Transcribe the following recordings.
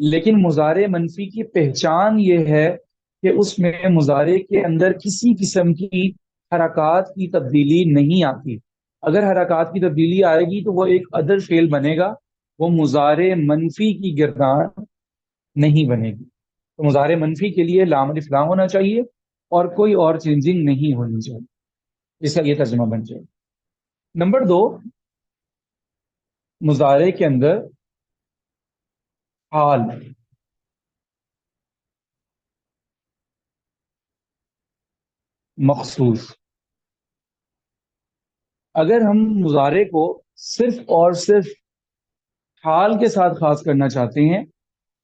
لیکن مضارع منفی کی پہچان یہ ہے کہ اس میں مضارع کے اندر کسی قسم کی حرکات کی تبدیلی نہیں آتی. اگر حرکات کی تبدیلی آئے گی تو وہ ایک ادر فعل بنے گا، وہ مضارع منفی کی گردان نہیں بنے گی. تو مضارع منفی کے لیے لام الف لا ہونا چاہیے اور کوئی اور چینجنگ نہیں ہونی چاہیے. اس کا یہ ترجمہ بن جائے. نمبر 2، مضارع کے اندر حال. مخصوص. اگر ہم مضارع کو صرف اور صرف حال کے ساتھ خاص کرنا چاہتے ہیں،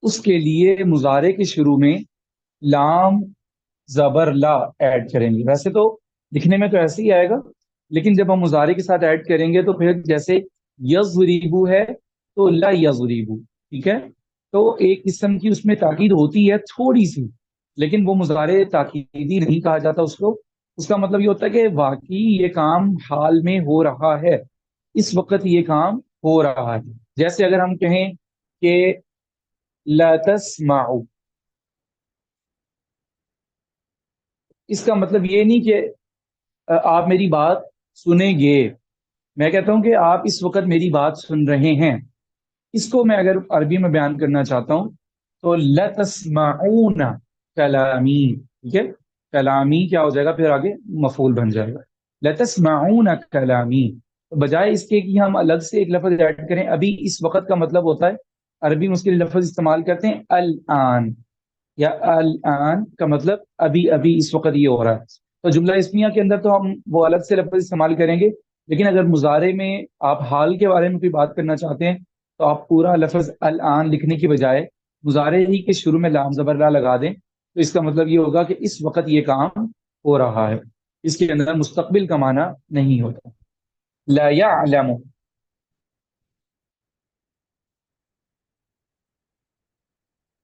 اس کے لیے مضارع کے شروع میں لام زبر لا ایڈ کریں گے. ویسے تو لکھنے میں تو ایسے ہی آئے گا، لیکن جب ہم مضارع کے ساتھ ایڈ کریں گے تو پھر جیسے یضریبو ہے تو لا یضریبو، ٹھیک ہے. تو ایک قسم کی اس میں تاکید ہوتی ہے تھوڑی سی، لیکن وہ مضارع تاکیدی نہیں کہا جاتا اس کو. اس کا مطلب یہ ہوتا ہے کہ واقعی یہ کام حال میں ہو رہا ہے، اس وقت یہ کام ہو رہا ہے. جیسے اگر ہم کہیں کہ لا تسمعوا، اس کا مطلب یہ نہیں کہ آپ میری بات سنیں گے. میں کہتا ہوں کہ آپ اس وقت میری بات سن رہے ہیں. اس کو میں اگر عربی میں بیان کرنا چاہتا ہوں تو لَتَسْمَعُونَ کلامی، ٹھیک ہے. کلامی کیا ہو جائے گا پھر آگے؟ مفعول بن جائے گا. لَتَسْمَعُونَ کلامی. بجائے اس کے کہ ہم الگ سے ایک لفظ ایڈ کریں، ابھی اس وقت کا مطلب ہوتا ہے، عربی میں اس کے لیے لفظ استعمال کرتے ہیں الان، یا الان کا مطلب ابھی ابھی اس وقت یہ ہو رہا ہے. تو جملہ اسمیہ کے اندر تو ہم وہ الگ سے لفظ استعمال کریں گے، لیکن اگر مضارع میں آپ حال کے بارے میں کوئی بات کرنا چاہتے ہیں تو آپ پورا لفظ الان لکھنے کی بجائے مضارع ہی کے شروع میں لام زبر لا لگا دیں. تو اس کا مطلب یہ ہوگا کہ اس وقت یہ کام ہو رہا ہے. اس کے اندر مستقبل کا معنی نہیں ہوتا. لا يعلم.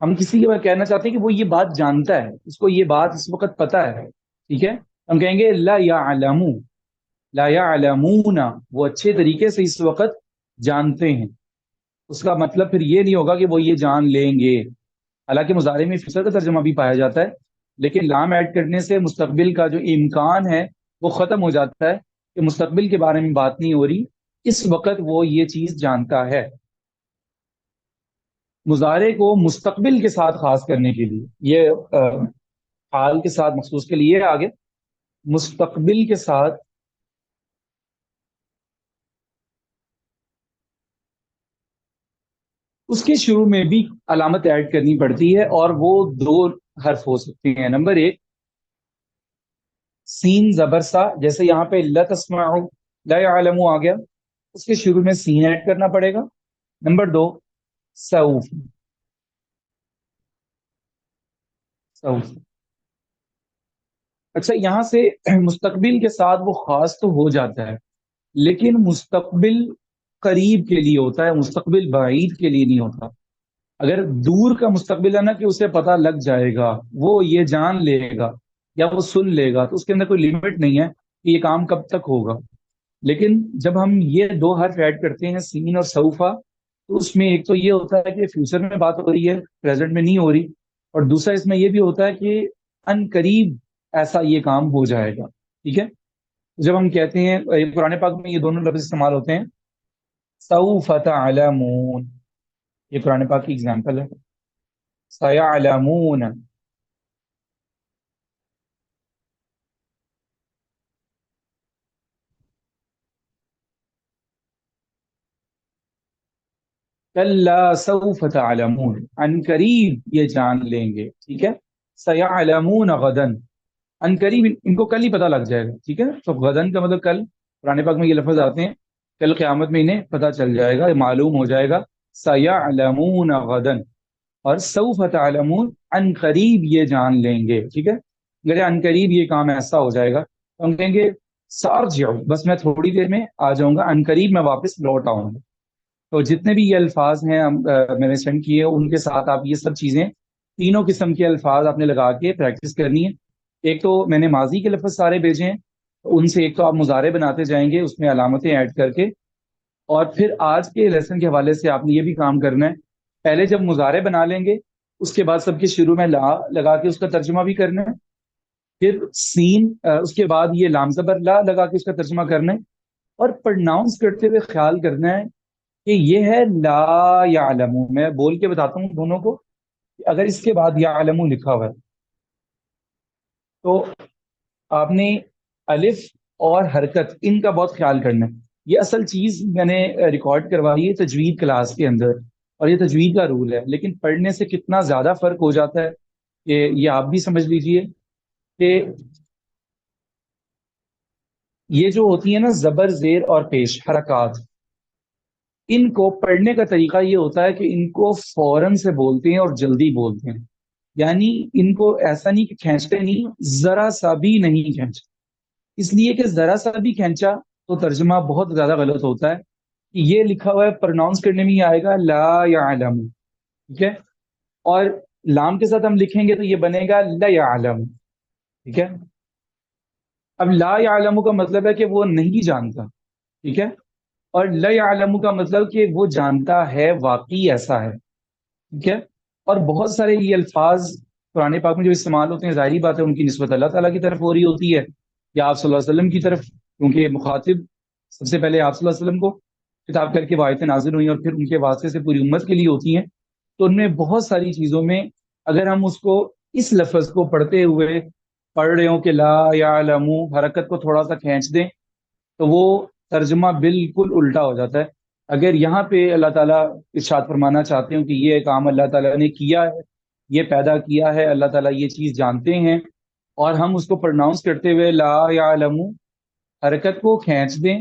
ہم کسی کے بارے کہنا چاہتے ہیں کہ وہ یہ بات جانتا ہے، اس کو یہ بات اس وقت پتہ ہے، ٹھیک ہے. ہم کہیں گے لا يعلم، لا يعلمون، وہ اچھے طریقے سے اس وقت جانتے ہیں. اس کا مطلب پھر یہ نہیں ہوگا کہ وہ یہ جان لیں گے. حالانکہ مضارع میں فیوچر کا ترجمہ بھی پایا جاتا ہے، لیکن لام ایڈ کرنے سے مستقبل کا جو امکان ہے وہ ختم ہو جاتا ہے کہ مستقبل کے بارے میں بات نہیں ہو رہی، اس وقت وہ یہ چیز جانتا ہے. مضارع کو مستقبل کے ساتھ خاص کرنے کے لیے یہ حال کے ساتھ مخصوص کے لیے آگے مستقبل کے ساتھ اس کے شروع میں بھی علامت ایڈ کرنی پڑتی ہے، اور وہ 2 حرف ہو سکتے ہیں. نمبر 1 سین زبر سا، جیسے یہاں پہ لا تسمعوا لا يعلموا آ گیا، اس کے شروع میں سین ایڈ کرنا پڑے گا. نمبر 2 سوف. سوف. اچھا، یہاں سے مستقبل کے ساتھ وہ خاص تو ہو جاتا ہے، لیکن مستقبل قریب کے لیے ہوتا ہے، مستقبل بعید کے لیے نہیں ہوتا. اگر دور کا مستقبل ہے نا کہ اسے پتہ لگ جائے گا، وہ یہ جان لے گا یا وہ سن لے گا، تو اس کے اندر کوئی لمٹ نہیں ہے کہ یہ کام کب تک ہوگا. لیکن جب ہم یہ 2 حرف ایڈ کرتے ہیں سین اور سوفا، تو اس میں ایک تو یہ ہوتا ہے کہ فیوچر میں بات ہو رہی ہے، پریزنٹ میں نہیں ہو رہی، اور دوسرا اس میں یہ بھی ہوتا ہے کہ ان قریب ایسا یہ کام ہو جائے گا. ٹھیک ہے. جب ہم کہتے ہیں قرآن پاک میں یہ دونوں لفظ استعمال ہوتے ہیں، سوف تعلمون، یہ قرآن پاک کی اگزامپل ہے. سیعلمون. کلا سوف تعلمون، ان قریب یہ جان لیں گے. ٹھیک ہے. سیعلمون غدن، ان قریب ان کو کل ہی پتہ لگ جائے گا. ٹھیک ہے. تو غدن کا مطلب کل، قرآن پاک میں یہ لفظ آتے ہیں، کل قیامت میں انہیں پتہ چل جائے گا، معلوم ہو جائے گا. سیعلمون غدن. اور سوف تعلمون، ان قریب یہ جان لیں گے. ٹھیک ہے. اگر ان قریب یہ کام ایسا ہو جائے گا تو ہم کہیں گے سارجعو، بس میں تھوڑی دیر میں آ جاؤں گا، ان قریب میں واپس لوٹ آؤں گا. تو جتنے بھی یہ الفاظ ہیں میں نے سینڈ کیے، ان کے ساتھ آپ یہ سب چیزیں، تینوں قسم کے الفاظ آپ نے لگا کے پریکٹس کرنی ہے. ایک تو میں نے ماضی کے لفظ سارے بھیجے ہیں، ان سے ایک تو آپ مضارع بناتے جائیں گے اس میں علامتیں ایڈ کر کے، اور پھر آج کے لیسن کے حوالے سے آپ نے یہ بھی کام کرنا ہے پہلے جب مضارع بنا لیں گے اس کے بعد سب کے شروع میں لا لگا کے اس کا ترجمہ بھی کرنا ہے، پھر سین اس کے بعد یہ لام زبر لا لگا کے اس کا ترجمہ کرنا ہے، اور پرناؤنس کرتے ہوئے خیال کرنا ہے کہ یہ ہے لا یعلم. میں بول کے بتاتا ہوں دونوں کو. اگر اس کے بعد یعلم لکھا ہوا ہے تو آپ نے الف اور حرکت ان کا بہت خیال کرنا ہے. یہ اصل چیز میں نے ریکارڈ کروائی ہے تجوید کلاس کے اندر، اور یہ تجوید کا رول ہے، لیکن پڑھنے سے کتنا زیادہ فرق ہو جاتا ہے کہ یہ آپ بھی سمجھ لیجئے کہ یہ جو ہوتی ہے نا زبر زیر اور پیش حرکات، ان کو پڑھنے کا طریقہ یہ ہوتا ہے کہ ان کو فوراً سے بولتے ہیں اور جلدی بولتے ہیں. یعنی ان کو ایسا نہیں کہ کھینچتے نہیں، ذرا سا بھی نہیں کھینچتے. اس لیے کہ ذرا سا بھی کھینچا تو ترجمہ بہت زیادہ غلط ہوتا ہے. یہ لکھا ہوا ہے پروناؤنس کرنے میں یہ آئے گا لا یعلم، ٹھیک ہے، اور لام کے ساتھ ہم لکھیں گے تو یہ بنے گا لا یعلم، ٹھیک ہے. اب لا یعلم کا مطلب ہے کہ وہ نہیں جانتا، ٹھیک ہے، اور لا یعلم کا مطلب کہ وہ جانتا ہے، واقعی ایسا ہے، ٹھیک ہے. اور بہت سارے یہ الفاظ قرآن پاک میں جو استعمال ہوتے ہیں ظاہری بات ہے ان کی نسبت اللہ تعالیٰ کی طرف ہو رہی ہوتی ہے یا آپ صلی اللہ علیہ وسلم کی طرف، کیونکہ مخاطب سب سے پہلے آپ صلی اللہ علیہ وسلم کو خطاب کر کے وہ آیتیں نازل ہوئی اور پھر ان کے واسطے سے پوری امت کے لیے ہوتی ہیں. تو ان میں بہت ساری چیزوں میں اگر ہم اس کو اس لفظ کو پڑھتے ہوئے پڑھ رہے ہوں کہ لا یعلم حرکت کو تھوڑا سا کھینچ دیں تو وہ ترجمہ بالکل الٹا ہو جاتا ہے. اگر یہاں پہ اللہ تعالیٰ ارشاد فرمانا چاہتے ہوں کہ یہ کام اللہ تعالیٰ نے کیا ہے، یہ پیدا کیا ہے، اللہ تعالیٰ یہ چیز جانتے ہیں، اور ہم اس کو پرناؤنس کرتے ہوئے لا یعلم حرکت کو کھینچ دیں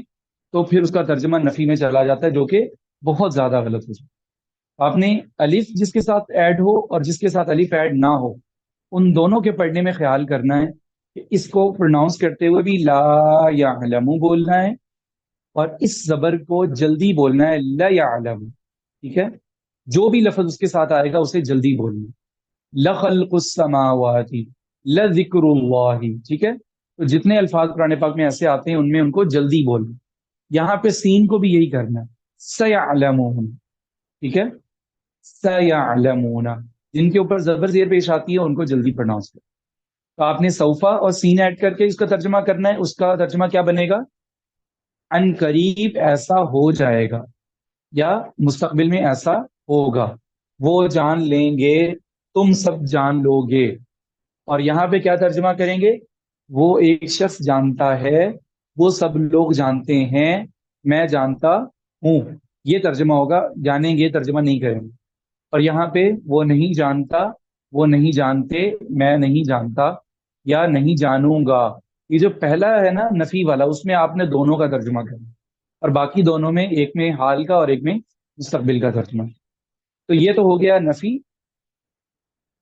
تو پھر اس کا ترجمہ نفی میں چلا جاتا ہے، جو کہ بہت زیادہ غلط ہو جاتا ہے. آپ نے الف جس کے ساتھ ایڈ ہو اور جس کے ساتھ الف ایڈ نہ ہو ان دونوں کے پڑھنے میں خیال کرنا ہے کہ اس کو پروناؤنس کرتے ہوئے بھی لا یعلم بولنا ہے اور اس زبر کو جلدی بولنا ہے لا یعلم، ٹھیک ہے. جو بھی لفظ اس کے ساتھ آئے گا اسے جلدی بولنا ہے. لخلق السماوات، لذکر اللہ، ٹھیک ہے. تو جتنے الفاظ قرآن پاک میں ایسے آتے ہیں ان میں ان کو جلدی بولنا. یہاں پہ سین کو بھی یہی کرنا ہے سیعلمون، ٹھیک ہے، سیعلمون. جن کے اوپر زبر زیر پیش آتی ہے ان کو جلدی پرناؤنس کرنا. تو آپ نے سوفا اور سین ایڈ کر کے اس کا ترجمہ کرنا ہے. اس کا ترجمہ کیا بنے گا؟ ان قریب ایسا ہو جائے گا یا مستقبل میں ایسا ہوگا، وہ جان لیں گے، تم سب جان لو گے. اور یہاں پہ کیا ترجمہ کریں گے؟ وہ ایک شخص جانتا ہے، وہ سب لوگ جانتے ہیں، میں جانتا ہوں. یہ ترجمہ ہوگا، جانیں گے ترجمہ نہیں کریں گے. اور یہاں پہ وہ نہیں جانتا، وہ نہیں جانتے، میں نہیں جانتا یا نہیں جانوں گا. یہ جو پہلا ہے نا نفی والا، اس میں آپ نے دونوں کا ترجمہ کرنا، اور باقی دونوں میں ایک میں حال کا اور ایک میں مستقبل کا ترجمہ. تو یہ تو ہو گیا نفی،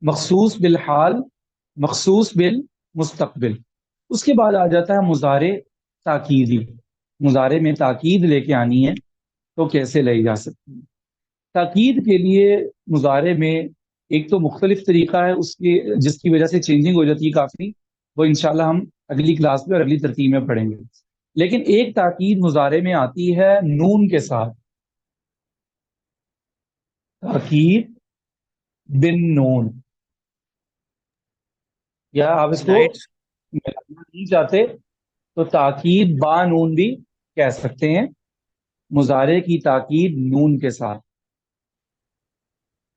مخصوص بالحال، مخصوص بالمستقبل. اس کے بعد آ جاتا ہے مضارع تاکیدی. مضارع میں تاکید لے کے آنی ہے تو کیسے لائی جا سکتی ہے؟ تاکید کے لیے مضارع میں ایک تو مختلف طریقہ ہے اس کی جس کی وجہ سے چینجنگ ہو جاتی ہے کافی، وہ انشاءاللہ ہم اگلی کلاس میں اور اگلی ترتیب میں پڑھیں گے. لیکن ایک تاکید مضارع میں آتی ہے نون کے ساتھ، تاکید بن نون، یا آپ اس کو رائٹ. ملانا نہیں چاہتے تو تاکید با نون بھی کہہ سکتے ہیں، مضارع کی تاکید نون کے ساتھ.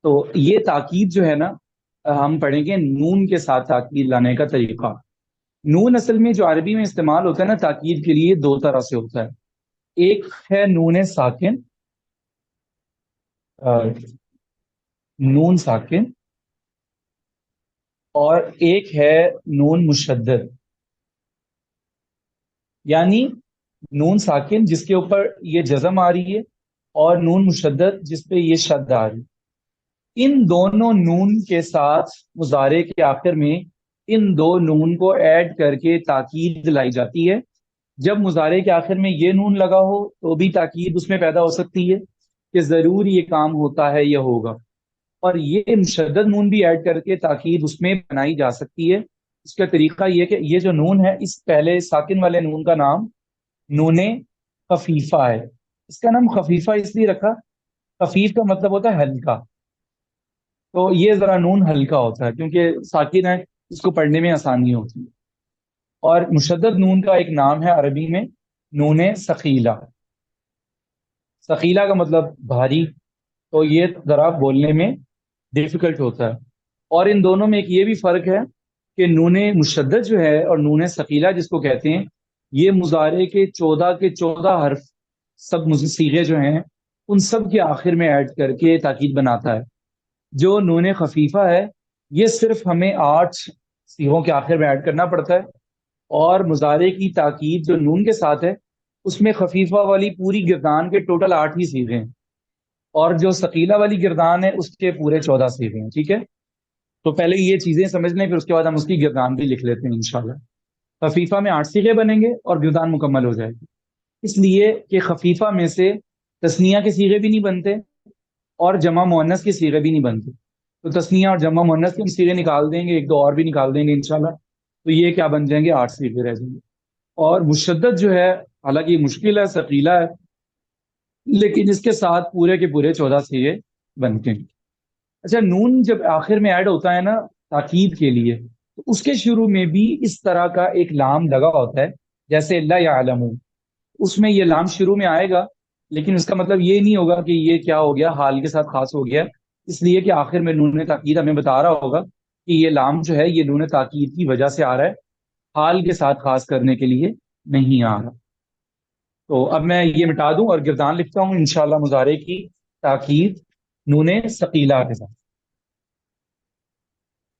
تو یہ تاکید جو ہے نا ہم پڑھیں گے نون کے ساتھ تاکید لانے کا طریقہ. نون اصل میں جو عربی میں استعمال ہوتا ہے نا تاکید کے لیے دو طرح سے ہوتا ہے. ایک ہے نون ساکن، نون ساکن، اور ایک ہے نون مشدد. یعنی نون ساکن جس کے اوپر یہ جزم آ رہی ہے اور نون مشدد جس پہ یہ شد آ رہی ہے. ان دونوں نون کے ساتھ مضارع کے آخر میں ان دو نون کو ایڈ کر کے تاکید لائی جاتی ہے. جب مضارع کے آخر میں یہ نون لگا ہو تو بھی تاکید اس میں پیدا ہو سکتی ہے کہ ضرور یہ کام ہوتا ہے، یہ ہوگا. اور یہ مشدد نون بھی ایڈ کر کے تاکید اس میں بنائی جا سکتی ہے. اس کا طریقہ یہ کہ یہ جو نون ہے اس پہلے ساکن والے نون کا نام نون خفیفہ ہے. اس کا نام خفیفہ اس لیے رکھا، خفیف کا مطلب ہوتا ہے ہلکا. تو یہ ذرا نون ہلکا ہوتا ہے کیونکہ ساکن ہے، اس کو پڑھنے میں آسانی ہوتی ہے۔ اور مشدد نون کا ایک نام ہے عربی میں نون ثقیلہ۔ ثقیلہ کا مطلب بھاری، تو یہ ذرا بولنے میں ڈیفیکلٹ ہوتا ہے۔ اور ان دونوں میں ایک یہ بھی فرق ہے کہ نون مشدد جو ہے اور نون ثقیلہ جس کو کہتے ہیں، یہ مضارع کے 14 حرف سب صیغے جو ہیں ان سب کے آخر میں ایڈ کر کے تاکید بناتا ہے۔ جو نون خفیفہ ہے یہ صرف ہمیں 8 صیغوں کے آخر میں ایڈ کرنا پڑتا ہے، اور مضارع کی تاکید جو نون کے ساتھ ہے اس میں خفیفہ والی پوری گردان کے ٹوٹل 8 ہی صیغے ہیں، اور جو ثقیلہ والی گردان ہے اس کے پورے 14 صیغے ہیں۔ ٹھیک ہے، تو پہلے یہ چیزیں سمجھ لیں، پھر اس کے بعد ہم اس کی گردان بھی لکھ لیتے ہیں انشاءاللہ۔ خفیفہ میں 8 صیغے بنیں گے اور گردان مکمل ہو جائے گی، اس لیے کہ خفیفہ میں سے تثنیہ کے صیغے بھی نہیں بنتے اور جمع مؤنث کے صیغے بھی نہیں بنتے، تو تثنیہ اور جمع مؤنث کے ہم صیغے نکال دیں گے، ایک دو اور بھی نکال دیں گے انشاءاللہ، تو یہ کیا بن جائیں گے؟ 8 صیغے رہ جائیں گے۔ اور مشدد جو ہے حالانکہ یہ مشکل ہے، ثقیلہ ہے، لیکن اس کے ساتھ پورے کے پورے 14 صیغے بنتے ہیں۔ اچھا، نون جب آخر میں ایڈ ہوتا ہے نا تاکید کے لیے، تو اس کے شروع میں بھی اس طرح کا ایک لام لگا ہوتا ہے، جیسے لا یعلم، اس میں یہ لام شروع میں آئے گا، لیکن اس کا مطلب یہ نہیں ہوگا کہ یہ کیا ہو گیا، حال کے ساتھ خاص ہو گیا، اس لیے کہ آخر میں نون تاکید ہمیں بتا رہا ہوگا کہ یہ لام جو ہے یہ نون تاکید کی وجہ سے آ رہا ہے، حال کے ساتھ خاص کرنے کے لیے نہیں آ رہا۔ تو اب میں یہ مٹا دوں اور گردان لکھتا ہوں انشاءاللہ مضارع کی تاکید نون ثقیلہ کے ساتھ۔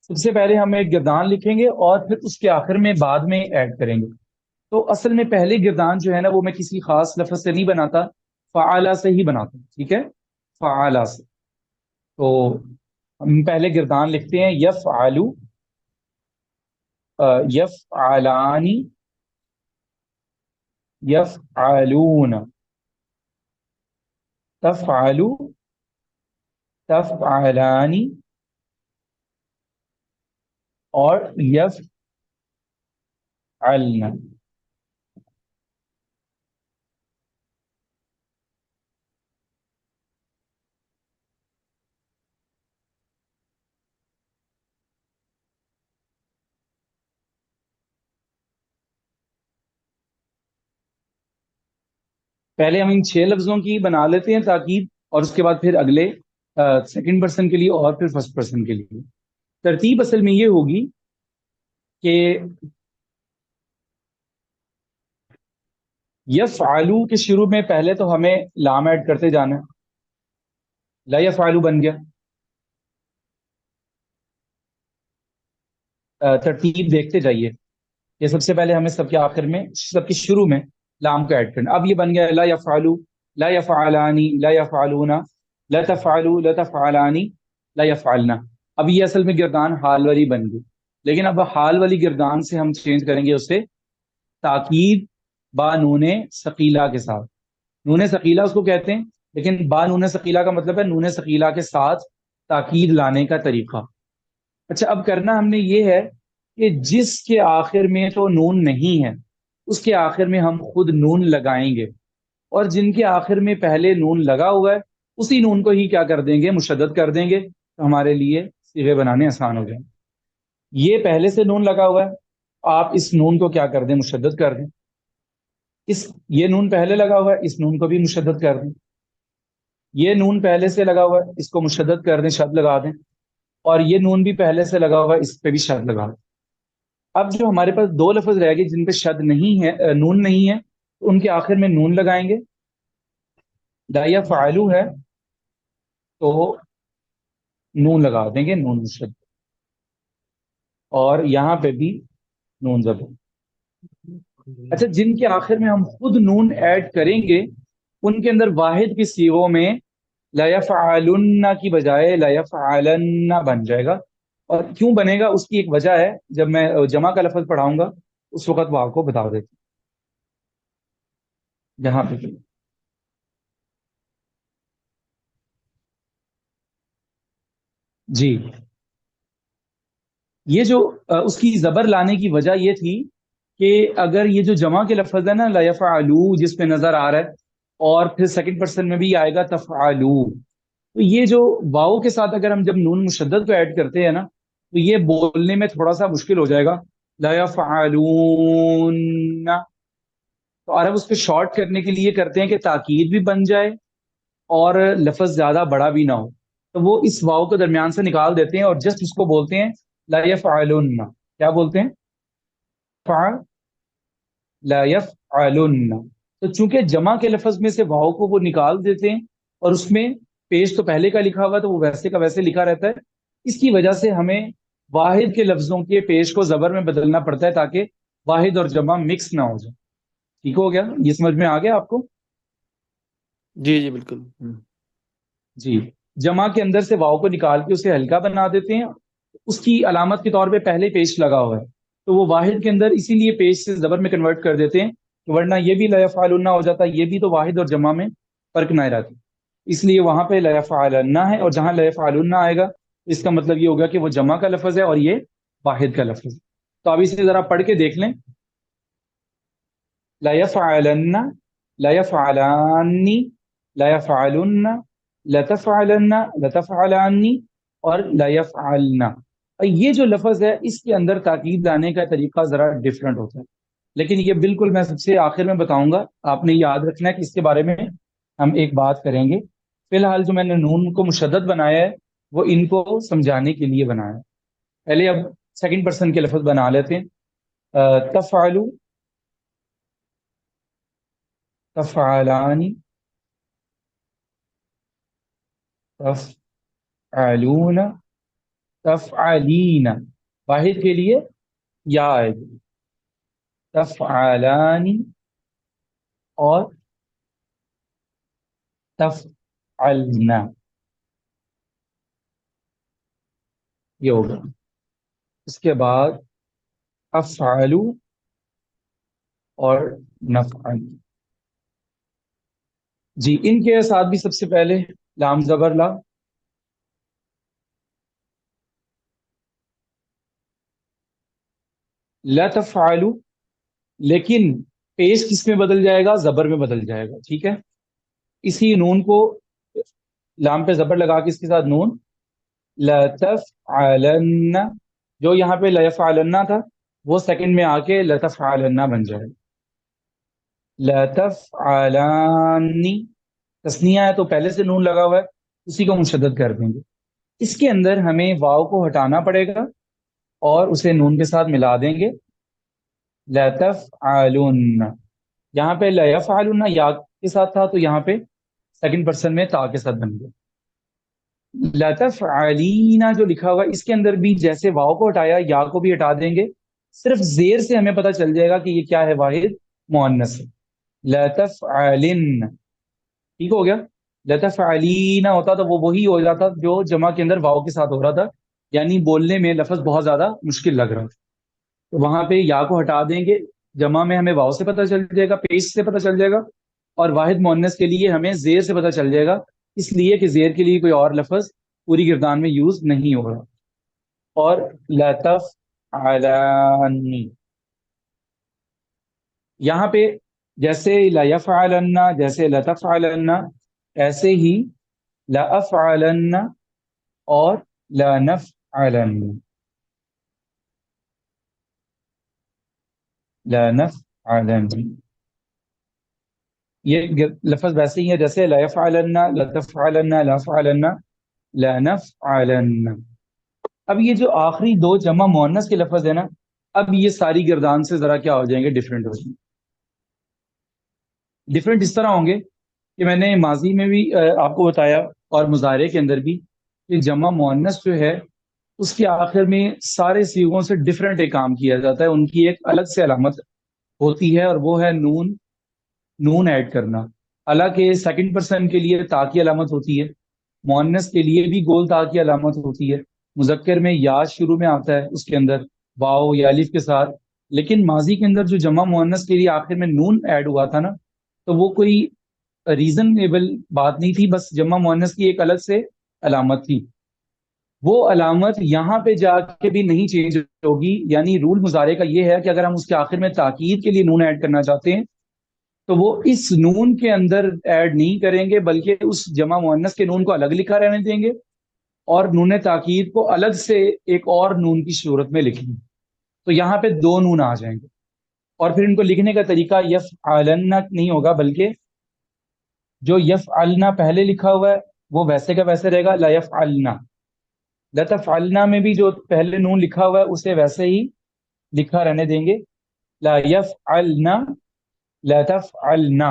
سب سے پہلے ہم ایک گردان لکھیں گے اور پھر اس کے آخر میں بعد میں ایڈ کریں گے۔ تو اصل میں پہلے گردان جو ہے نا وہ میں کسی خاص لفظ سے نہیں بناتا، فعالہ سے ہی بناتا ہوں، ٹھیک ہے، فعالہ سے۔ تو ہم پہلے گردان لکھتے ہیں یفعلو، یفعلانی، یفعلون، تفعلو، تفعلانی، اور یفعلن۔ پہلے ہم ان 6 لفظوں کی بنا لیتے ہیں تاکید، اور اس کے بعد پھر اگلے سیکنڈ پرسن کے لیے اور پھر فرسٹ پرسن کے لیے۔ ترتیب اصل میں یہ ہوگی کہ یفعلو کے شروع میں پہلے تو ہمیں لام ایڈ کرتے جانا ہے، لا یفعلو بن گیا۔ ترتیب دیکھتے جائیے، یہ سب سے پہلے ہمیں سب کے آخر میں، سب کے شروع میں لام کو ایڈ کرنا۔ اب یہ بن گیا لا یفعلو، لا یفعلانی، لا یفعلون، لا تفعلو، لا تفعلانی، لا یفعلنا۔ اب یہ اصل میں گردان حال والی بن گئی، لیکن اب حال والی گردان سے ہم چینج کریں گے اسے تاکید با نون ثقیلہ کے ساتھ۔ نون ثقیلہ اس کو کہتے ہیں، لیکن با نون ثقیلہ کا مطلب ہے نون ثقیلہ کے ساتھ تاکید لانے کا طریقہ۔ اچھا، اب کرنا ہم نے یہ ہے کہ جس کے آخر میں تو نون نہیں ہے اس کے آخر میں ہم خود نون لگائیں گے، اور جن کے آخر میں پہلے نون لگا ہوا ہے اسی نون کو ہی کیا کر دیں گے؟ مشدد کر دیں گے، تو ہمارے لیے صیغے بنانے آسان ہو جائیں۔ یہ پہلے سے نون لگا ہوا ہے، آپ اس نون کو کیا کر دیں؟ مشدد کر دیں۔ یہ نون پہلے لگا ہوا ہے، اس نون کو بھی مشدد کر دیں۔ یہ نون پہلے سے لگا ہوا ہے، اس کو مشدد کر دیں، شد لگا دیں، اور یہ نون بھی پہلے سے لگا ہوا ہے، اس پہ بھی شد لگا دیں۔ اب جو ہمارے پاس 2 لفظ رہ گئے جن پہ شد نہیں ہے، نون نہیں ہے، تو ان کے آخر میں نون لگائیں گے۔ لا یفعلو ہے تو نون لگا دیں گے، نون مشدد، اور یہاں پہ بھی نون زبر۔ اچھا، جن کے آخر میں ہم خود نون ایڈ کریں گے ان کے اندر واحد کی صیغوں میں لا یفعلن کی بجائے لا یفعلن بن جائے گا۔ اور کیوں بنے گا اس کی ایک وجہ ہے، جب میں جمع کا لفظ پڑھاؤں گا اس وقت وہ آپ کو بتا دیتا ہوں۔ جہاں پہ جی، یہ جو اس کی زبر لانے کی وجہ یہ تھی کہ اگر یہ جو جمع کے لفظ ہے نا لا یفعلو جس پہ نظر آ رہا ہے، اور پھر سیکنڈ پرسن میں بھی آئے گا تفعلو، تو یہ جو واؤ کے ساتھ اگر ہم جب نون مشدد کو ایڈ کرتے ہیں نا تو یہ بولنے میں تھوڑا سا مشکل ہو جائے گا. لا یفعلون. تو عرب اس کو شارٹ کرنے کے لیے کرتے ہیں کہ تاکید بھی بن جائے اور لفظ زیادہ بڑا بھی نہ ہو. تو وہ اس واؤ کو درمیان سے نکال دیتے ہیں اور جسٹ اس کو بولتے ہیں لا یفعلن. کیا بولتے ہیں؟ فعل لا یفعلن. تو چونکہ جمع کے لفظ میں سے واؤ کو وہ نکال دیتے ہیں اور اس میں پیش تو پہلے کا لکھا ہوا تو وہ ویسے کا ویسے لکھا رہتا ہے. اس کی وجہ سے ہمیں واحد کے لفظوں کے پیش کو زبر میں بدلنا پڑتا ہے تاکہ واحد اور جمع مکس نہ ہو جائے. ٹھیک ہو گیا؟ یہ سمجھ میں آ گیا آپ کو؟ جی جی بالکل. جی. جمع کے اندر سے واؤ کو نکال کے اسے ہلکا بنا دیتے ہیں. اس کی علامت کے طور پہ پہلے پیش لگا ہوا ہے تو وہ واحد کے اندر اسی لیے پیش سے زبر میں کنورٹ کر دیتے ہیں کہ ورنہ یہ بھی لا یفعلن ہو جاتا. یہ بھی تو واحد اور جمع میں فرق نہ رہتی. اس لیے وہاں پہ لا یفعلن ہے اور جہاں لا یفعلن آئے گا اس کا مطلب یہ ہوگا کہ وہ جمع کا لفظ ہے اور یہ واحد کا لفظ ہے. تو اب اسے ذرا پڑھ کے دیکھ لیں. لا يفعلن، لا يفعلان، لا يفعلن، لتفعلن، لتفعلان اور لا يفعلن. یہ جو لفظ ہے اس کے اندر تاکید لانے کا طریقہ ذرا ڈفرینٹ ہوتا ہے لیکن یہ بالکل میں سب سے آخر میں بتاؤں گا. آپ نے یاد رکھنا ہے کہ اس کے بارے میں ہم ایک بات کریں گے. فی الحال جو میں نے نون کو مشدد بنایا ہے وہ ان کو سمجھانے کے لیے بنایا ہے. پہلے اب سیکنڈ پرسن کے لفظ بنا لیتے ہیں. تفعلو، تفعلان، تفعلون، تفعلین. واحد کے لیے یا آئے گی. تفعلان اور تفعلنا. یہ ہوگا. اس کے بعد افعلو اور نفعل. جی ان کے ساتھ بھی سب سے پہلے لام زبر لا. لا تفعلو لیکن پیش کس میں بدل جائے گا؟ زبر میں بدل جائے گا. ٹھیک ہے. اسی نون کو لام پہ زبر لگا کے اس کے ساتھ نون لا تفعلن. جو یہاں پہ لا یفعلن تھا وہ سیکنڈ میں آ کے لا تفعلن بن جائے. لا تفعلانی. تسنیہ ہے تو پہلے سے نون لگا ہوا ہے اسی کو مشدد کر دیں گے. اس کے اندر ہمیں واو کو ہٹانا پڑے گا اور اسے نون کے ساتھ ملا دیں گے. لا تفعلن. یہاں پہ لا یفعلن یا کے ساتھ تھا تو یہاں پہ سیکنڈ پرسن میں تا کے ساتھ بن گیا. لا تفعلین جو لکھا ہوا اس کے اندر بھی جیسے واو کو ہٹایا یا کو بھی ہٹا دیں گے. صرف زیر سے ہمیں پتہ چل جائے گا کہ یہ کیا ہے؟ واحد مؤنث ہے. لا تفعلن. ٹھیک ہو گیا. لا تفعلین ہوتا تو وہ وہی ہو جاتا جو جمع کے اندر واو کے ساتھ ہو رہا تھا یعنی بولنے میں لفظ بہت زیادہ مشکل لگ رہا تھا. تو وہاں پہ یا کو ہٹا دیں گے. جمع میں ہمیں واو سے پتہ چل جائے گا، پیش سے پتہ چل جائے گا اور واحد مؤنث کے لیے ہمیں زیر سے پتہ چل جائے گا اس لیے کہ زیر کے لیے کوئی اور لفظ پوری گردان میں یوز نہیں ہو رہا. اور لا تفعلن یہاں پہ جیسے لا یفعلن جیسے لا تفعلن ایسے ہی لا افعلن اور لا نفعلن. لا نفعلن یہ لفظ ویسے ہی ہے جیسے لا یفعلن، لا تفعلن، لا فعلن، لا نفعلن. اب یہ جو آخری دو جمع مؤنث کے لفظ ہے نا اب یہ ساری گردان سے ذرا کیا ہو جائیں گے؟ ڈفرینٹ ہو جائیں گے. ڈفرینٹ اس طرح ہوں گے کہ میں نے ماضی میں بھی آپ کو بتایا اور مضارع کے اندر بھی کہ جمع مؤنث جو ہے اس کے آخر میں سارے صیغوں سے ڈفرینٹ ایک کام کیا جاتا ہے. ان کی ایک الگ سے علامت ہوتی ہے اور وہ ہے نون ایڈ کرنا. حالانکہ سیکنڈ پرسن کے لیے تا کی علامت ہوتی ہے، مؤنث کے لیے بھی گول تا کی علامت ہوتی ہے، مذکر میں یا شروع میں آتا ہے اس کے اندر واو یا الف کے ساتھ. لیکن ماضی کے اندر جو جمع مؤنث کے لیے آخر میں نون ایڈ ہوا تھا نا تو وہ کوئی ریزنیبل بات نہیں تھی، بس جمع مؤنث کی ایک الگ سے علامت تھی. وہ علامت یہاں پہ جا کے بھی نہیں چینج ہوگی. یعنی رول مضارع کا یہ ہے کہ اگر ہم اس کے آخر میں تاکید کے لیے نون ایڈ کرنا چاہتے ہیں تو وہ اس نون کے اندر ایڈ نہیں کریں گے، بلکہ اس جمع مؤنث کے نون کو الگ لکھا رہنے دیں گے اور نون تاکید کو الگ سے ایک اور نون کی صورت میں لکھیں گے. تو یہاں پہ دو نون آ جائیں گے، اور پھر ان کو لکھنے کا طریقہ یفعلن نہیں ہوگا، بلکہ جو یفعلنا پہلے لکھا ہوا ہے وہ ویسے کا ویسے رہے گا، لا یفعلنا. لتفعلنا میں بھی جو پہلے نون لکھا ہوا ہے اسے ویسے ہی لکھا رہنے دیں گے، لا یفعلنا لا تفعلنا.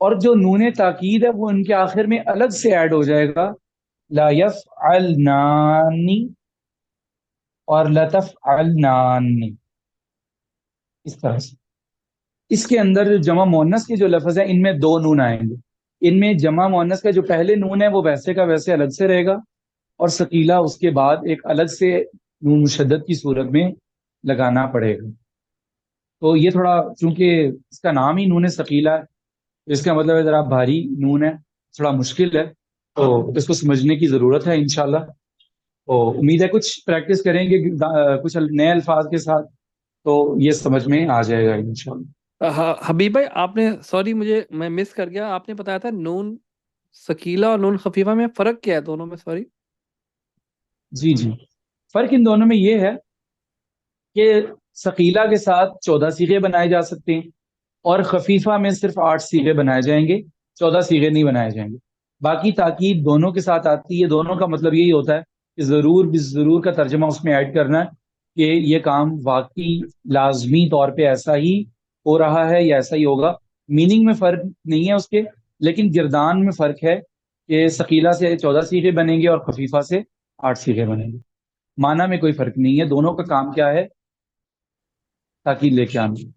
اور جو نون تاکید ہے وہ ان کے آخر میں الگ سے ایڈ ہو جائے گا، لا یفعلنانی اور لا تفعلنانی، اس طرح سے. اس کے اندر جو جمع مؤنث کے جو لفظ ہیں ان میں دو نون آئیں گے. ان میں جمع مؤنث کا جو پہلے نون ہے وہ ویسے کا ویسے الگ سے رہے گا، اور ثقیلہ اس کے بعد ایک الگ سے نون مشدد کی صورت میں لگانا پڑے گا. تو یہ تھوڑا، چونکہ اس کا نام ہی نون ثقیلہ ہے، اس کا مطلب ہے ذرا بھاری نون ہے، تھوڑا مشکل ہے، تو اس کو سمجھنے کی ضرورت ہے انشاءاللہ. تو امید ہے کچھ پریکٹس کریں گے کچھ نئے الفاظ کے ساتھ، تو یہ سمجھ میں آ جائے گا انشاءاللہ. حبیب بھائی آپ نے، سوری میں مس کر گیا، آپ نے بتایا تھا نون ثقیلہ اور نون خفیفہ میں فرق کیا ہے دونوں میں؟ سوری. جی جی، فرق ان دونوں میں یہ ہے کہ ثقیلہ کے ساتھ 14 صیغے بنائے جا سکتے ہیں، اور خفیفہ میں صرف 8 صیغے بنائے جائیں گے، 14 صیغے نہیں بنائے جائیں گے. باقی تاکید دونوں کے ساتھ آتی ہے. دونوں کا مطلب یہی ہوتا ہے کہ ضرور ضرور کا ترجمہ اس میں ایڈ کرنا ہے کہ یہ کام واقعی لازمی طور پہ ایسا ہی ہو رہا ہے یا ایسا ہی ہوگا. میننگ میں فرق نہیں ہے اس کے، لیکن گردان میں فرق ہے کہ ثقیلہ سے 14 صیغے بنیں گے اور خفیفہ سے 8 صیغے بنیں گے. معنی میں کوئی فرق نہیں ہے، دونوں کا کام کیا ہے؟ تاکید لے کے آنا.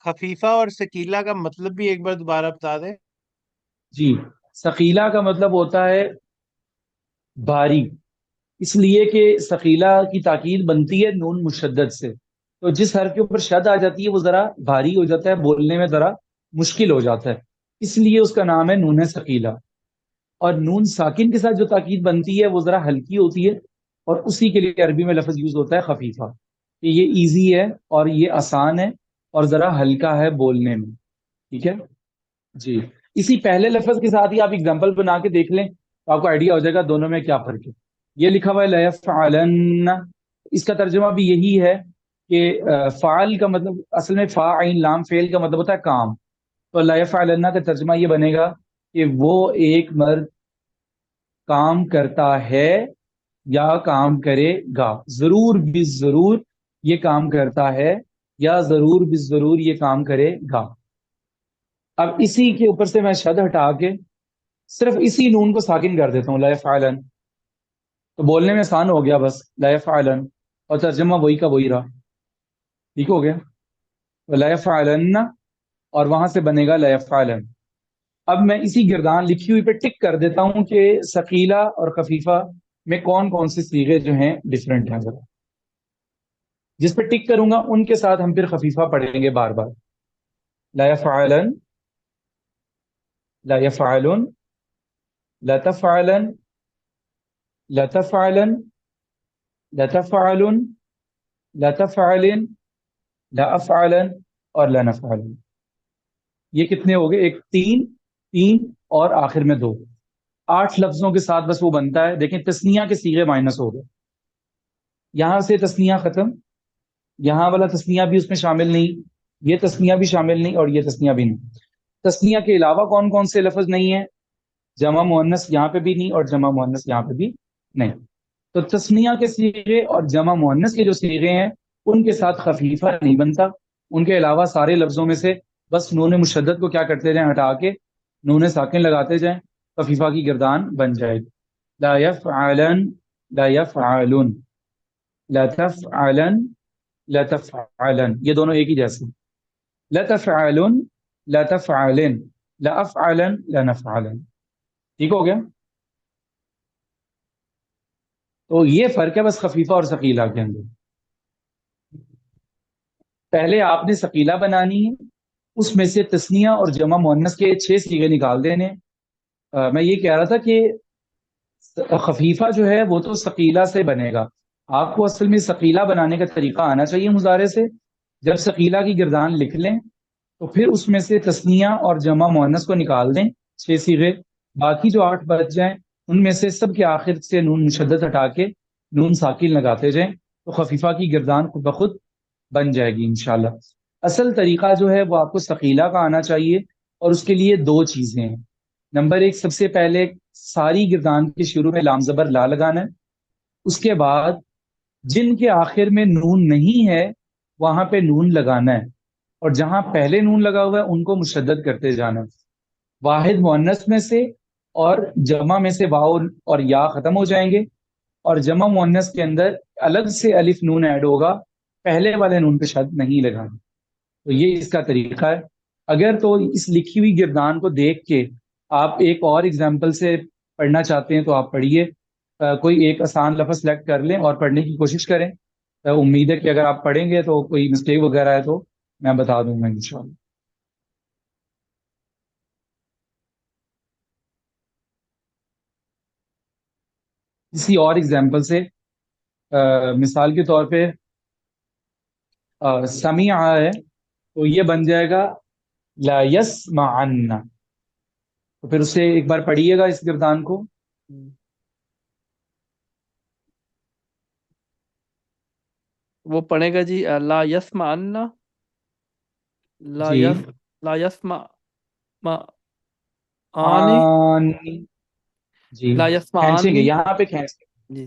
خفیفہ اور ثقیلہ کا مطلب بھی ایک بار دوبارہ بتا دیں. جی، ثقیلہ کا مطلب ہوتا ہے بھاری، اس لیے کہ ثقیلہ کی تاکید بنتی ہے نون مشدد سے، تو جس حرف کے اوپر شد آ جاتی ہے وہ ذرا بھاری ہو جاتا ہے، بولنے میں ذرا مشکل ہو جاتا ہے، اس لیے اس کا نام ہے نون ثقیلہ. اور نون ساکن کے ساتھ جو تاکید بنتی ہے وہ ذرا ہلکی ہوتی ہے، اور اسی کے لیے عربی میں لفظ یوز ہوتا ہے خفیفہ، کہ یہ ایزی ہے اور یہ آسان ہے اور ذرا ہلکا ہے بولنے میں. ٹھیک ہے جی. اسی پہلے لفظ کے ساتھ ہی آپ اگزامپل بنا کے دیکھ لیں تو آپ کو آئیڈیا ہو جائے گا دونوں میں کیا فرق ہے. یہ لکھا ہوا ہے لیفعلن، اس کا ترجمہ بھی یہی ہے کہ فعل کا مطلب اصل میں فا عین لام فعل کا مطلب ہوتا ہے کام. تو لیفعلن کا ترجمہ یہ بنے گا کہ وہ ایک مرد کام کرتا ہے یا کام کرے گا، ضرور بالضرور یہ کام کرتا ہے یا ضرور بالضرور یہ کام کرے گا. اب اسی کے اوپر سے میں شد ہٹا کے صرف اسی نون کو ساکن کر دیتا ہوں، لا یفعلن، تو بولنے میں آسان ہو گیا، بس لا یفعلن، اور ترجمہ وہی کا وہی رہا. ٹھیک ہو گیا؟ لا یفعلن، اور وہاں سے بنے گا لا یفعلن. اب میں اسی گردان لکھی ہوئی پہ ٹک کر دیتا ہوں کہ ثقیلہ اور خفیفہ میں کون کون سے صیغے جو ہیں ڈفرینٹ ہیں. ذرا جس پہ ٹک کروں گا ان کے ساتھ ہم پھر خفیفہ پڑھیں گے بار بار. لا یفعلن، لا یفعلن، لا تفعلن، لا تفعلن، لا تفعلن، لا تفعلن، لا افعلن، اور لا نفعلن. یہ کتنے ہو گئے؟ ایک تین، تین، اور آخر میں دو. 8 لفظوں کے ساتھ بس وہ بنتا ہے. دیکھیں تثنیہ کے صیغے مائنس ہو گئے، یہاں سے تثنیہ ختم، یہاں والا تثنیہ بھی اس میں شامل نہیں، یہ تثنیہ بھی شامل نہیں، اور یہ تثنیہ بھی نہیں. تثنیہ کے علاوہ کون کون سے لفظ نہیں ہیں؟ جمع مؤنث یہاں پہ بھی نہیں، اور جمع مؤنث یہاں پہ بھی نہیں. تو تثنیہ کے صیغے اور جمع مؤنث کے جو صیغے ہیں ان کے ساتھ خفیفہ نہیں بنتا. ان کے علاوہ سارے لفظوں میں سے بس نون مشدد کو کیا کرتے جائیں؟ ہٹا کے نون ساکن لگاتے جائیں، خفیفہ کی گردان بن جائے گی. لا یفعلن، لا یفعلن، لا تفعلن، لا تفعلن، یہ دونوں ایک ہی جیسے. لا تفعلن، لا تفعلن، لا افعلن، لا نفعلن. ٹھیک ہو گیا؟ تو یہ فرق ہے بس خفیفہ اور ثقیلہ کے اندر. پہلے آپ نے ثقیلہ بنانی ہے، اس میں سے تثنیہ اور جمع مؤنث کے 6 صیغے نکال دینے. میں یہ کہہ رہا تھا کہ خفیفہ جو ہے وہ تو ثقیلہ سے بنے گا. آپ کو اصل میں ثقیلہ بنانے کا طریقہ آنا چاہیے مضارع سے. جب ثقیلہ کی گردان لکھ لیں تو پھر اس میں سے تثنیہ اور جمع مؤنث کو نکال دیں 6 صیغے، باقی جو 8 بچ جائیں ان میں سے سب کے آخر سے نون مشدد ہٹا کے نون ساکن لگاتے جائیں، تو خفیفہ کی گردان خود بخود بن جائے گی انشاءاللہ۔ اصل طریقہ جو ہے وہ آپ کو ثقیلہ کا آنا چاہیے، اور اس کے لیے 2 چیزیں ہیں۔ نمبر 1، سب سے پہلے ساری گردان کے شروع میں لام زبر لا لگانا ہے، اس کے بعد جن کے آخر میں نون نہیں ہے وہاں پہ نون لگانا ہے، اور جہاں پہلے نون لگا ہوا ہے ان کو مشدد کرتے جانا ہے۔ واحد مؤنث میں سے اور جمع میں سے واو اور یا ختم ہو جائیں گے، اور جمع مؤنث کے اندر الگ سے الف نون ایڈ ہوگا، پہلے والے نون پہ شد نہیں لگانا۔ تو یہ اس کا طریقہ ہے۔ اگر تو اس لکھی ہوئی گردان کو دیکھ کے آپ ایک اور اگزامپل سے پڑھنا چاہتے ہیں تو آپ پڑھیے، کوئی ایک آسان لفظ سلیکٹ کر لیں اور پڑھنے کی کوشش کریں۔ امید ہے کہ اگر آپ پڑھیں گے تو کوئی مسٹیک وغیرہ ہے تو میں بتا دوں گا انشاءاللہ۔ کسی اور اگزامپل سے، مثال کے طور پہ سمیع ہے تو یہ بن جائے گا لا یسمعن، تو پھر اسے ایک بار پڑھیے گا اس گردان کو۔ وہ پڑھے گا جی لا یسمع عنا، لا جی یس لا یسمع ما آنے، آنی، جی لا یسمع کھینچیں گے آنی یہاں پہ کھینچیں جی،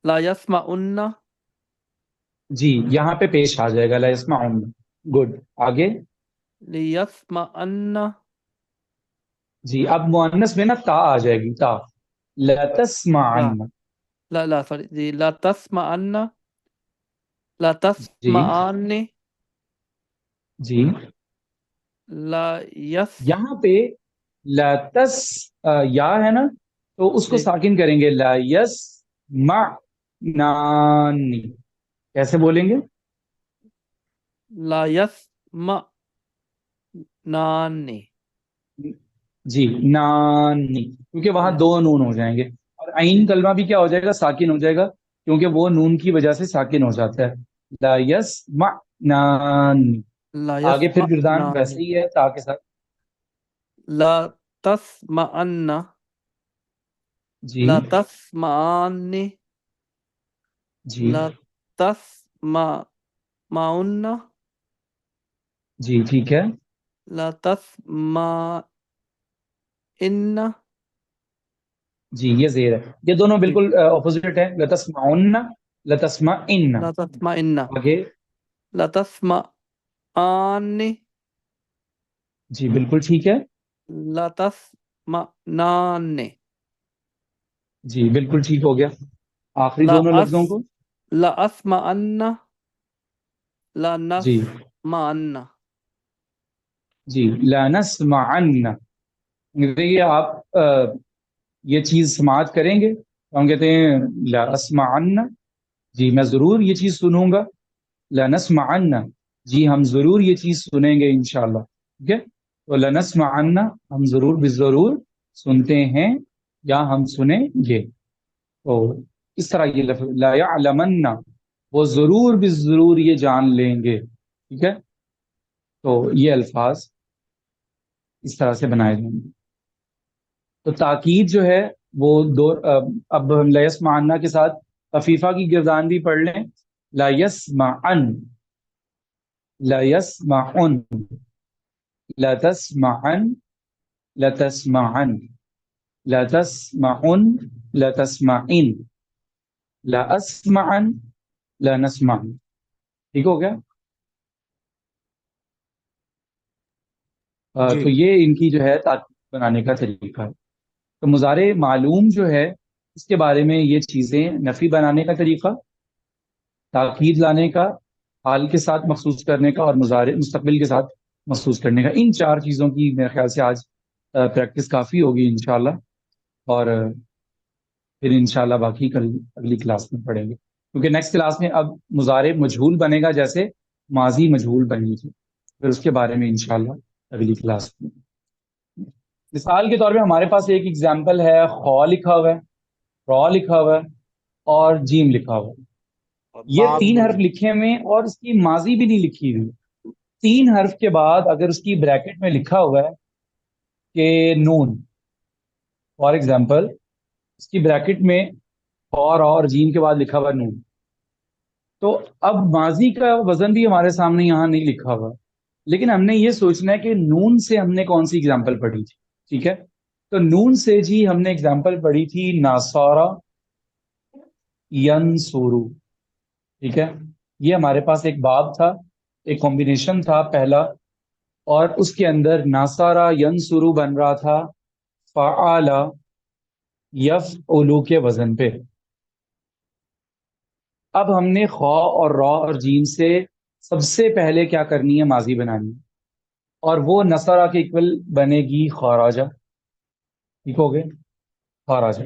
لا یسمع عنا، گے، جی یہاں پہ پیش آ جائے گا لا یسمعن۔ گڈ، آگے۔ لیسمع عنا، جی اب مؤنث میں نا تا آ جائے گی، تا، لا تسمعن۔ لا لا لا سوری جی، لا تسمع عنا، لا جی تسمع آنے، جی لا یس یہاں پہ لا تس یا ہے نا، تو اس کو جی، ساکن کریں گے، لا یس نانی، کیسے بولیں گے؟ لا یسمع نانے جی نانی، کیونکہ وہاں جی 2 نون ہو جائیں گے، اور عین جی، کلمہ بھی کیا ہو جائے گا؟ ساکن ہو جائے گا، کیونکہ وہ نون کی وجہ سے ساکن ہو جاتا ہے۔ لا یسمع نانی۔ لا آگے پھر یسمع گردان نانے، ویسے ہی ہے تا کے ساتھ۔ لا تسمع عنا، جی لا تسمع آنے، جی لا تسمع معنا، جی ٹھیک ہے۔ لا تسمع إن جی یہ زیر ہے، یہ دونوں جی، بالکل اپوزٹ ہے، لتسمعن لتسمعن۔ لا تسمع إن، آگے، لا تسمع آن، جی بالکل ٹھیک ہے، لا تسمع نان، جی بالکل ٹھیک ہو گیا۔ آخری لا دونوں لفظوں کو، لا أسمع أن، لا جی نسمع أن جی لا نسمعن۔ دیکھیے آپ یہ چیز سماعت کریں گے تو ہم کہتے ہیں لا اسمعن، جی میں ضرور یہ چیز سنوں گا، لا نسمعن، جی ہم ضرور یہ چیز سنیں گے انشاءاللہ، ٹھیک ہے؟ تو لا نسمعن ہم ضرور بالضرور سنتے ہیں یا ہم سنیں گے، تو اس طرح یہ لفظ لا يعلمن، وہ ضرور بالضرور یہ جان لیں گے، ٹھیک ہے؟ تو یہ الفاظ اس طرح سے بنائے جائیں گے۔ تو تاکید جو ہے وہ 2، اب ہم لا يسمعن کے ساتھ خفیفہ کی گردان بھی پڑھ لیں، لا يسمعن، لا يسمعن، لا تسمعن، لا تسمعن، لا تسمعن، لا تسمعن، لا اسمعن، لا نسمعن، ٹھیک ہو گیا؟ جی تو یہ ان کی جو ہے تاکید بنانے کا طریقہ ہے۔ تو مضارع معلوم جو ہے اس کے بارے میں یہ چیزیں، نفی بنانے کا طریقہ، تاکید لانے کا، حال کے ساتھ مخصوص کرنے کا، اور مضارع مستقبل کے ساتھ مخصوص کرنے کا، ان 4 چیزوں کی میرے خیال سے آج پریکٹس کافی ہوگی انشاءاللہ، اور پھر انشاءاللہ باقی کل اگلی کلاس میں پڑھیں گے، کیونکہ نیکسٹ کلاس میں اب مضارع مجہول بنے گا جیسے ماضی مجہول بنی تھی، پھر اس کے بارے میں انشاءاللہ اگلی کلاس میں۔ مثال کے طور پہ ہمارے پاس ایک ایگزامپل ہے، خو لکھا ہوا ہے، را لکھا ہوا ہے، اور جیم لکھا ہوا ہے، اور یہ باب 3 نہیں حرف ہے۔ لکھے ہوئے اور اس کی ماضی بھی نہیں لکھی ہوئی، 3 حرف کے بعد اگر اس کی بریکٹ میں لکھا ہوا ہے کہ نون، فار ایگزامپل اس کی بریکٹ میں اور جیم کے بعد لکھا ہوا نون، تو اب ماضی کا وزن بھی ہمارے سامنے یہاں نہیں لکھا ہوا، لیکن ہم نے یہ سوچنا ہے کہ نون سے ہم نے کون سی ایگزامپل پڑھی تھی. ٹھیک ہے، تو نون سے جی ہم نے ایگزامپل پڑھی تھی ناصارا ینصرو. ٹھیک ہے، یہ ہمارے پاس ایک باب تھا، ایک کمبینیشن تھا پہلا، اور اس کے اندر ناصارا ینصرو بن رہا تھا فعال یفعلو کے وزن پہ. اب ہم نے خا اور را اور جیم سے سب سے پہلے کیا کرنی ہے، ماضی بنانی ہے، اور وہ نصرہ کے اکول بنے گی خراجہ. ٹھیک ہو گئے، خراجہ.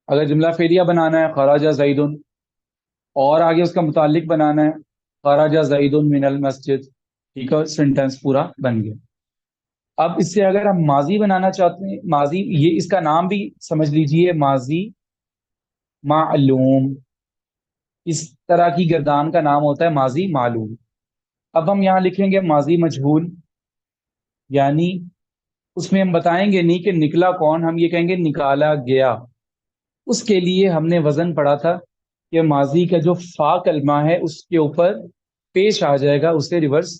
اگر جملہ فعلیہ بنانا ہے خراجہ زیدن، اور آگے اس کا متعلق بنانا ہے خراجہ زیدن من المسجد. ٹھیک ہے، سینٹینس پورا بن گیا. اب اس سے اگر ہم ماضی بنانا چاہتے ہیں، ماضی، یہ اس کا نام بھی سمجھ لیجئے، ماضی معلوم. اس طرح کی گردان کا نام ہوتا ہے ماضی معلوم. اب ہم یہاں لکھیں گے ماضی مجہول، یعنی اس میں ہم بتائیں گے نہیں کہ نکلا کون، ہم یہ کہیں گے نکالا گیا. اس کے لیے ہم نے وزن پڑھا تھا کہ ماضی کا جو فا کلمہ ہے اس کے اوپر پیش آ جائے گا، اسے ریورس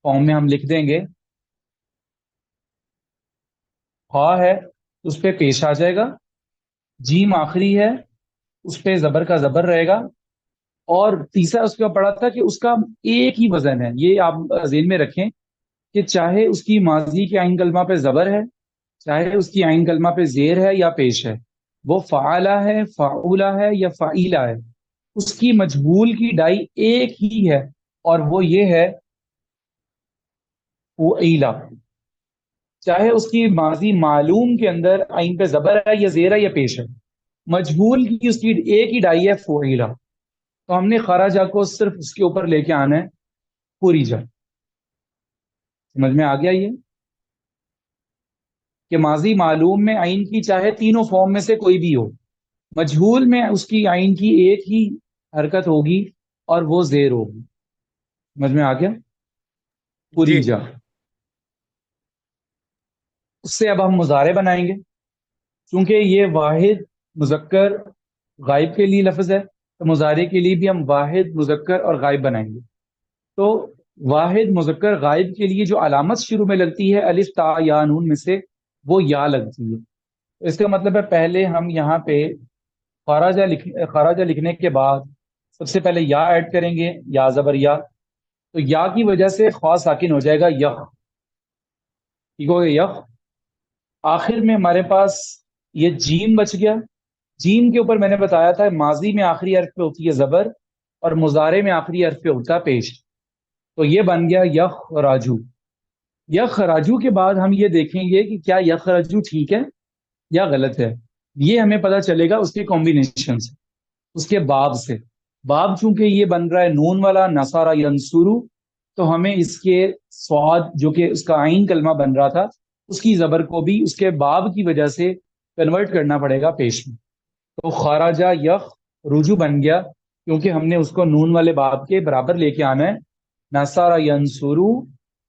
فارم میں ہم لکھ دیں گے. فا ہے اس پہ پیش آ جائے گا، جیم آخری ہے اس پہ زبر کا زبر رہے گا، اور تیسرا اس کا پڑھا تھا کہ اس کا ایک ہی وزن ہے. یہ آپ ذہن میں رکھیں کہ چاہے اس کی ماضی کے عین کلمہ پہ زبر ہے، چاہے اس کی عین کلمہ پہ زیر ہے یا پیش ہے، وہ فعالہ ہے، فعولہ ہے یا فعیلہ ہے، اس کی مجہول کی ڈائی ایک ہی ہے، اور وہ یہ ہے فعیلہ. چاہے اس کی ماضی معلوم کے اندر عین پہ زبر ہے یا زیر ہے یا پیش ہے، مجہول کی اس کی ایک ہی ڈائی ہے فعیلہ. تو ہم نے خراجہ کو صرف اس کے اوپر لے کے آنا ہے پوری جا. سمجھ میں آ گیا یہ کہ ماضی معلوم میں عین کی چاہے تینوں فارم میں سے کوئی بھی ہو، مجہول میں اس کی عین کی ایک ہی حرکت ہوگی اور وہ زیر ہوگی. سمجھ میں آ گیا پوری جی جا. اس سے اب ہم مضارع بنائیں گے، چونکہ یہ واحد مذکر غائب کے لیے لفظ ہے، تو مضارع کے لیے بھی ہم واحد مذکر اور غائب بنائیں گے. تو واحد مذکر غائب کے لیے جو علامت شروع میں لگتی ہے الف تا یا نون میں سے، وہ یا لگتی ہے. اس کا مطلب ہے پہلے ہم یہاں پہ خراجہ لکھنے کے بعد سب سے پہلے یا ایڈ کریں گے، یا زبر یا، تو یا کی وجہ سے خوا ساکن ہو جائے گا یخ. ٹھیک ہو گیا یخ. آخر میں ہمارے پاس یہ جیم بچ گیا. جیم کے اوپر میں نے بتایا تھا ماضی میں آخری حرف پہ ہوتی ہے زبر اور مضارع میں آخری حرف پہ ہوتا ہے پیش، تو یہ بن گیا یخ راجو. یخ راجو کے بعد ہم یہ دیکھیں گے کہ کیا یخ راجو ٹھیک ہے یا غلط ہے. یہ ہمیں پتہ چلے گا اس کے کمبینیشن سے، اس کے باب سے. باب چونکہ یہ بن رہا ہے نون والا نصارا ینصرو، تو ہمیں اس کے سواد جو کہ اس کا عین کلمہ بن رہا تھا اس کی زبر کو بھی اس کے باب کی وجہ سے کنورٹ کرنا پڑے گا پیش میں. تو خراجہ یخ رجو بن گیا، کیونکہ ہم نے اس کو نون والے باب کے برابر لے کے آنا ہے. نصارا ینصرو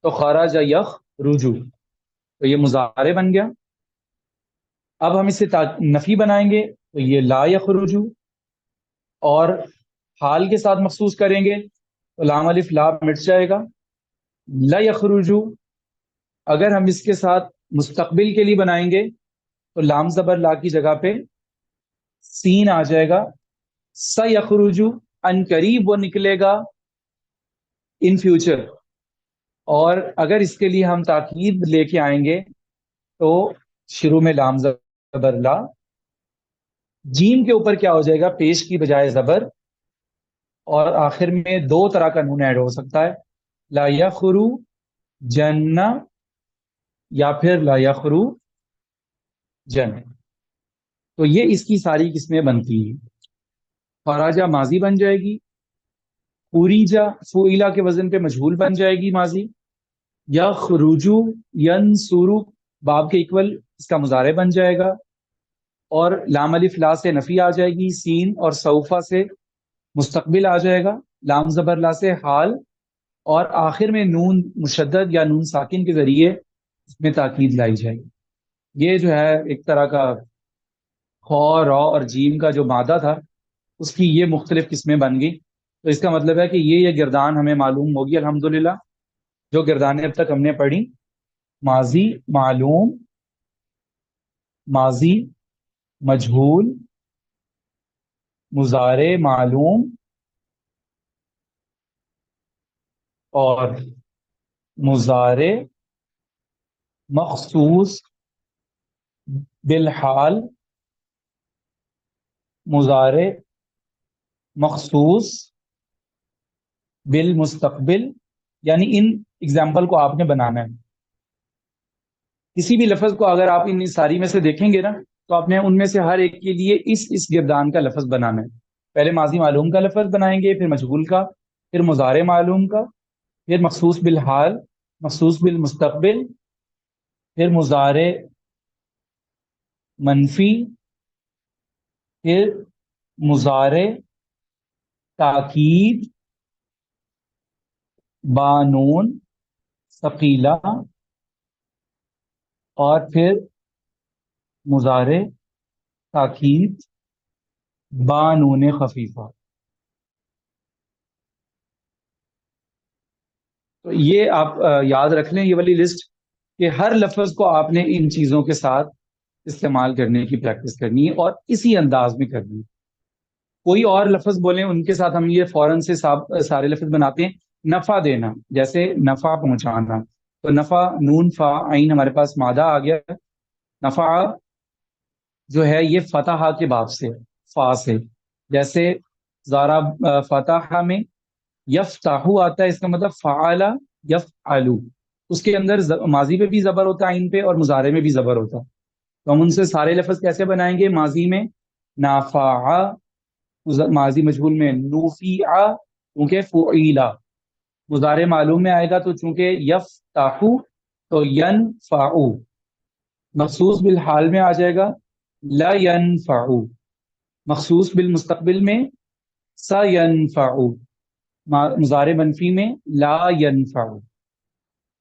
تو خراجہ یخ رجو، تو یہ مضارع بن گیا. اب ہم اس سے نفی بنائیں گے، تو یہ لا یخرجو، اور حال کے ساتھ مخصوص کریں گے تو لام الف لا مٹ جائے گا. لا یخرجو اگر ہم اس کے ساتھ مستقبل کے لیے بنائیں گے تو لام زبر لا کی جگہ پہ سین آ جائے گا. س یخرجو ان قریب وہ نکلے گا، ان فیوچر. اور اگر اس کے لیے ہم تاکید لے کے آئیں گے تو شروع میں لام زبر لا، جیم کے اوپر کیا ہو جائے گا پیش کی بجائے زبر، اور آخر میں دو طرح کا نون ایڈ ہو سکتا ہے، لا یخرو جن یا پھر لا یخرو جن. تو یہ اس کی ساری قسمیں بنتی ہیں. خراجہ ماضی بن جائے گی، پوریجا فعیلہ کے وزن پہ مجہول بن جائے گی ماضی، یخرجو ینصرو باب کے ایکول اس کا مضارع بن جائے گا، اور لام الف لا سے نفی آ جائے گی، سین اور سوفا سے مستقبل آ جائے گا، لام زبر لا سے حال، اور آخر میں نون مشدد یا نون ساکن کے ذریعے اس میں تاکید لائی جائے گی۔ یہ جو ہے ایک طرح کا خ، را اور جیم کا جو مادہ تھا اس کی یہ مختلف قسمیں بن گئی۔ تو اس کا مطلب ہے کہ یہ گردان ہمیں معلوم ہوگی الحمدللہ، جو گردانیں اب تک ہم نے پڑھی: ماضی معلوم، ماضی مجہول، مضارع معلوم، اور مضارع مخصوص بالحال، مضارع مخصوص بالمستقبل۔ یعنی ان ایگزامپل کو آپ نے بنانا ہے۔ کسی بھی لفظ کو اگر آپ ان ساری میں سے دیکھیں گے نا تو آپ نے ان میں سے ہر ایک کے لیے اس گردان کا لفظ بنانا ہے۔ پہلے ماضی معلوم کا لفظ بنائیں گے، پھر مجہول کا، پھر مضارع معلوم کا، پھر مخصوص بالحال، مخصوص بالمستقبل، پھر مضارع منفی، پھر مضارع تاکید بانون ثقیلہ، اور پھر مضارع تاکید بانون خفیفہ۔ تو یہ آپ یاد رکھ لیں یہ والی لسٹ، کہ ہر لفظ کو آپ نے ان چیزوں کے ساتھ استعمال کرنے کی پریکٹس کرنی ہے اور اسی انداز میں کرنی ہے۔ کوئی اور لفظ بولیں ان کے ساتھ ہم یہ فوراً سے سارے لفظ بناتے ہیں۔ نفع دینا، جیسے نفع پہنچانا، تو نفع نون فا عین ہمارے پاس مادہ آ گیا۔ نفع جو ہے یہ فتح کے باب سے، فا سے، جیسے زارا فتح میں یفتح آتا ہے، اس کا مطلب فعل یفعلو، اس کے اندر ماضی پہ بھی زبر ہوتا ہے عین پہ، اور مضارع میں بھی زبر ہوتا ہے۔ تو ہم ان سے سارے لفظ کیسے بنائیں گے؟ ماضی میں نافع، ماضی مجہول میں نوفیع کیونکہ فعیلا، مضارع معلوم میں آئے گا تو چونکہ یفتح تو ینفع، مخصوص بالحال میں آ جائے گا لا ینفع، مخصوص بالمستقبل میں سینفع، مضارع منفی میں لا ینفع،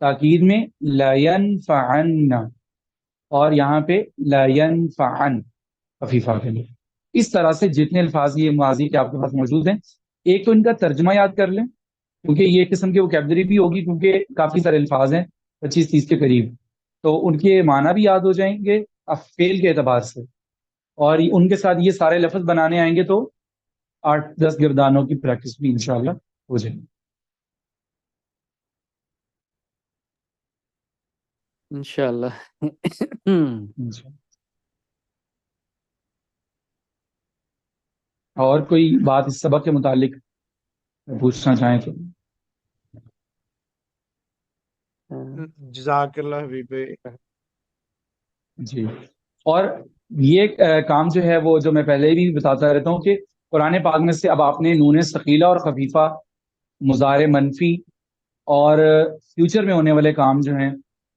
تاکید میں لا ینفعن، اور یہاں پہ لا ینفعن خفیفہ کے لیے۔ اس طرح سے جتنے الفاظ یہ ماضی کے آپ کے پاس موجود ہیں، ایک تو ان کا ترجمہ یاد کر لیں، کیونکہ یہ قسم کی ووکیبلری بھی ہوگی، کیونکہ کافی سارے الفاظ ہیں 25-30 کے قریب، تو ان کے معنی بھی یاد ہو جائیں گے فعل کے اعتبار سے، اور ان کے ساتھ یہ سارے لفظ بنانے آئیں گے تو 8-10 گردانوں کی پریکٹس بھی انشاءاللہ ہو جائے گی انشاءاللہ۔ اور کوئی بات اس سبق کے متعلق پوچھنا چاہیں تو؟ جزاک اللہ حبیب۔ جی، اور یہ کام جو ہے وہ جو میں پہلے بھی بتاتا رہتا ہوں کہ قرآن پاک میں سے اب آپ نے نون ثقیلہ اور خفیفہ، مضارع منفی، اور فیوچر میں ہونے والے کام جو ہیں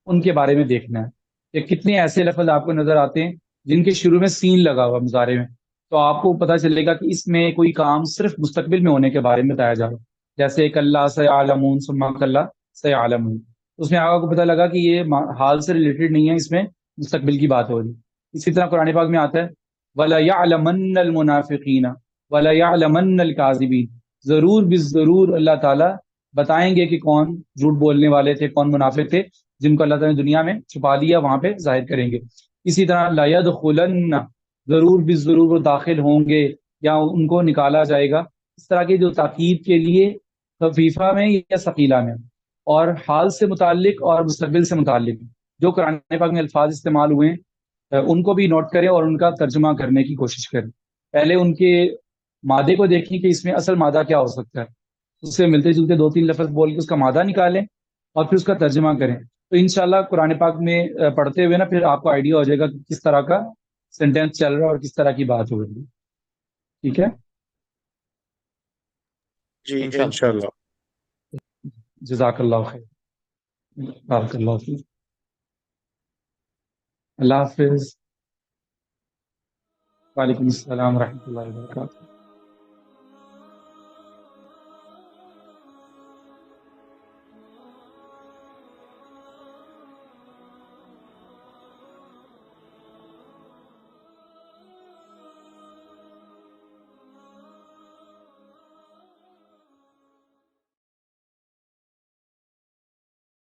ان کے بارے میں دیکھنا ہے کہ کتنے ایسے لفظ آپ کو نظر آتے ہیں جن کے شروع میں سین لگا ہوا مضارع میں، تو آپ کو پتہ چلے گا کہ اس میں کوئی کام صرف مستقبل میں ہونے کے بارے میں بتایا جا رہا ہے، جیسے کلا سیعلمون ثم کلا سیعلمون، اس میں آپ کو پتہ لگا کہ یہ حال سے ریلیٹڈ نہیں ہے، اس میں مستقبل کی بات ہو رہی۔ اسی طرح قرآن پاک میں آتا ہے وَلَيَعْلَمَنَّ الْمُنَافِقِينَ وَلَيَعْلَمَنَّ الْكَاذِبِينَ، ضرور بالضرور اللہ تعالیٰ بتائیں گے کہ کون جھوٹ بولنے والے تھے، کون منافق تھے، جن کو اللہ تعالیٰ نے دنیا میں چھپا لیا وہاں پہ ظاہر کریں گے۔ اسی طرح لا يدخلن، ضرور بالضرور وہ داخل ہوں گے یا ان کو نکالا جائے گا۔ اس طرح کی جو تاکید کے لیے خفیفہ میں یا ثقیلہ میں، اور حال سے متعلق اور مستقبل سے متعلق جو قرآن پاک میں الفاظ استعمال ہوئے ہیں ان کو بھی نوٹ کریں اور ان کا ترجمہ کرنے کی کوشش کریں۔ پہلے ان کے مادے کو دیکھیں کہ اس میں اصل مادہ کیا ہو سکتا ہے، اس سے ملتے جلتے 2-3 لفظ بول کے اس کا مادہ نکالیں اور پھر اس کا ترجمہ کریں، تو انشاءاللہ قرآن پاک میں پڑھتے ہوئے نا پھر آپ کو آئیڈیا ہو جائے گا کہ کس طرح کا سینٹینس چل رہا ہے اور کس طرح کی بات ہو رہی ہے۔ ٹھیک ہے، جی انشاءاللہ۔ انشاءاللہ۔ جزاک اللہ خیر، بارک اللہ فیک، اللہ حافظ، وعلیکم السلام ورحمۃ اللہ وبرکاتہ۔